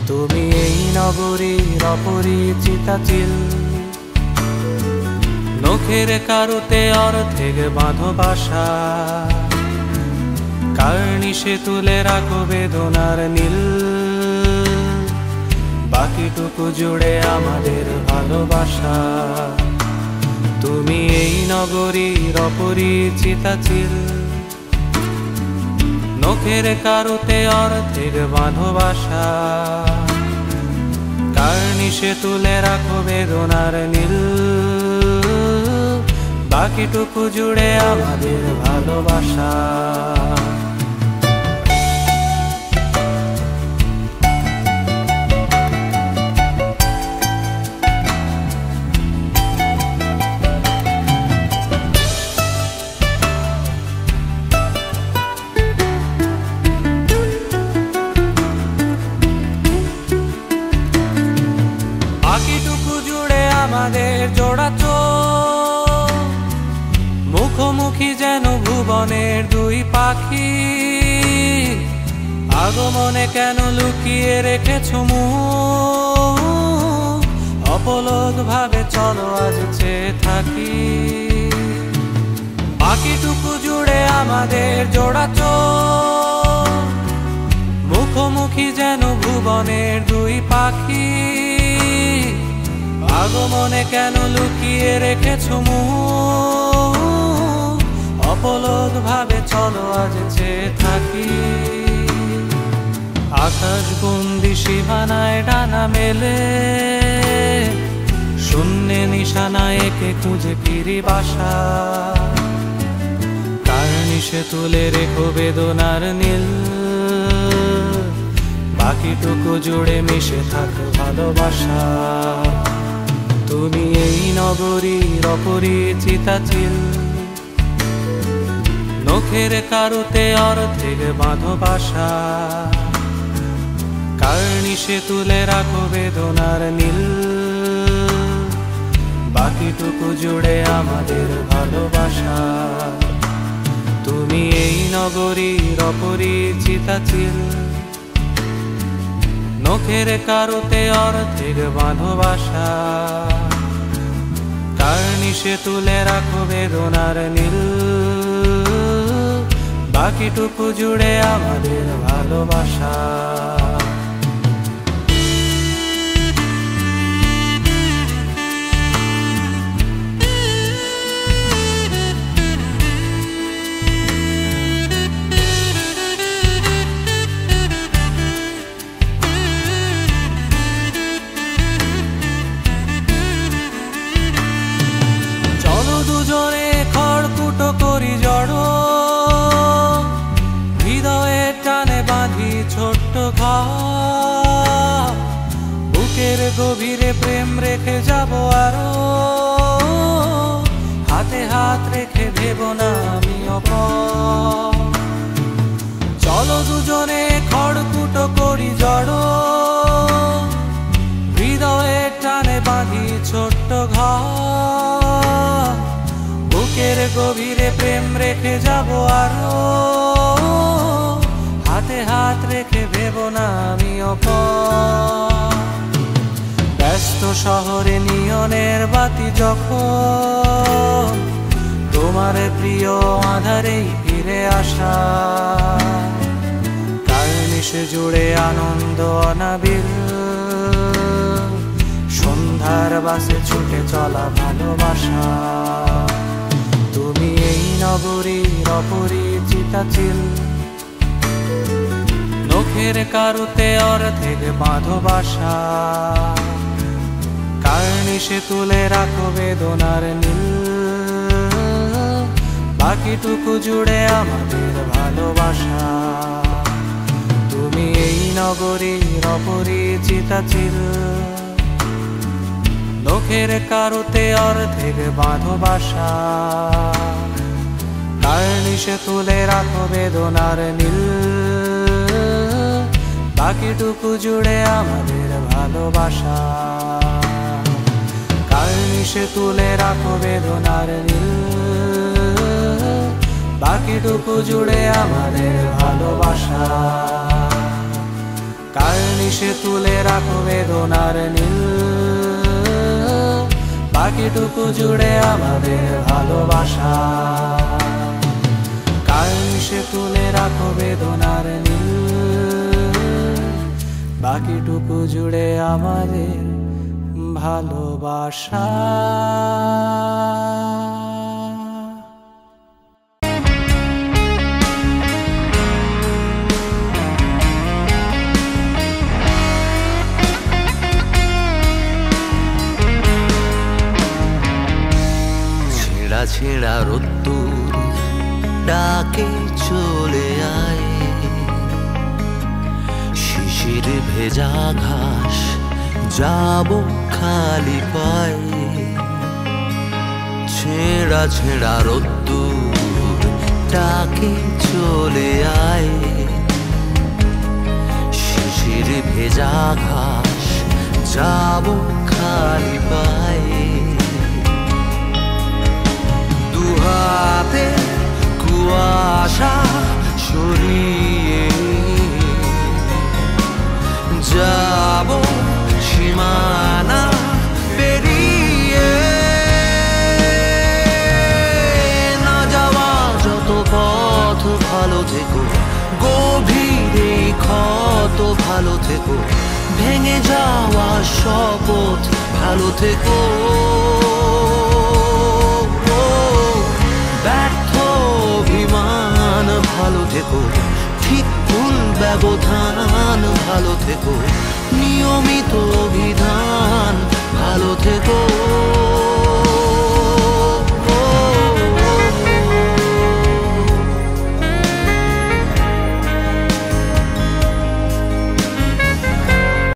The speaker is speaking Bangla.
তুমি এই নগরীর অপরিচিতা চিল, নখের কারুতে অর্ধেক বাঁধো বাসা, কার্নিশে তুলে রাখো বেদনার নীল, বাকিটুকু জুড়ে আমাদের ভালোবাসা। তুমি এই নগরীর অপরিচিতা চিল, নখের কারুতে অর্ধেক বাঁধো বাসা, কার্নিশে তুলে রাখো বেদনার নীল, বাকিটুকু জুড়ে আমাদের ভালোবাসা। বাকিটুকু জুড়ে আমাদের জোড়া চোখ, মুখোমুখি যেন ভুবনের দুই পাখি, আগমনে কেন লুকিয়ে রেখেছ মুখ, অপলক ভাবে চলো আজ চেয়ে থাকি। বাকিটুকু জুড়ে আমাদের জোড়া চোখ, মুখোমুখি যেন ভুবনের দুই পাখি, আগমনে কেন লুকিয়ে রেখেছ মুখ, অপলক ভাবে চলো আজ চেয়ে থাকি। আকাশ বন্দি সীমানায় ডানা মেলে, শূন্যে নিশানা একে খুঁজে ফিরি বাসা, কার্নিশে তুলে রেখো বেদনার নীল, বাকিটুকু জুড়ে মিশে থাকো ভালোবাসা। তুমি এই নগরীর অপরিচিতা চিল, নখের কারুতে অর্ধেক বাঁধো বাসা, কার্নিশে তুলে রাখো বেদনার নীল, বাকিটুকু জুড়ে আমাদের ভালোবাসা। তুমি এই নগরীর অপরিচিতা চিল, নখের কারুতে অর্ধেক বাঁধো বাসা, কার্নিশে তুলে রাখো বেদনার নীল, বাকিটুকু জুড়ে আমাদের ভালোবাসা। দুজনে খড়কুটো করি জড়ো, হৃদয়ে টানে বাঁধি ছোট্ট ঘর, বুকের গভীরে প্রেম রেখে যাব আরো, হাতে হাত রেখে ভেব না আমি অপর। চলো দুজনে খড়কুটো করি জড়ো, হৃদয়ে টানে বাঁধি ছোট্ট ঘর, বুকের গভীরে প্রেম রেখে যাব আরো, হাতে হাত রেখে ভেব না আমি অপর। ব্যস্ত শহরে নিয়নের বাতি যখন, তোমার প্রিয় আধারেই ফিরে আসা, কার্নিশে জুড়ে আনন্দ অনাবিল, সন্ধ্যার বাসে ছুটে চলা ভালোবাসা। তুমি এই নগরীর অপরিচিতা চিল, নখের কারুতে অর্ধেক বাঁধো বাসা, কার্নিশে তুলে রাখো বেদনার নীল, বাকিটুকু জুড়ে আমাদের ভালোবাসা। তুমি এই নগরীর অপরিচিতা চিল, নখের কারুতে অর্ধেক বাঁধো বাসা, কার্নিশে তুলে রাখো বেদনার নীল, বাকিটুকু জুড়ে আমাদের ভালোবাসা। কার্নিশে তুলে রাখো বেদনার নীল, বাকিটুকু জুড়ে আমাদের ভালোবাসা। কার্নিশে সে তুলে রাখো বেদনার নীল, বাকিটুকু জুড়ে আমাদের ভালোবাসা। সে তুলে রাখো বেদনার নীল, বাকিটুকু জুড়ে আমাদের ভালোবাসা। ছেঁড়া ছেঁড়া রোদ্দুর ডাকে চলে আয়, শিশির ভেজা ঘাস যাব খালি পায়ে। ছেঁড়া ছেঁড়া রোদ্দুর ডাকে চলে আয়, শিশির ভেজা ঘাস যাব খালি পায়ে। দুহাতে কুয়াশা সরিয়ে যাব সীমানা পেরিয়ে। না যাওয়া যত পথ ভালো থেকো, গভীরে ক্ষত ভালো থেকো, ভেঙে যাওয়া শপথ ভালো থেকো। ব্যর্থ অভিমান ভালো থেকো, ঠিক ভুল ব্যবধান ভালো থেকো, নিয়মিত অভিধান ভালো থেকো।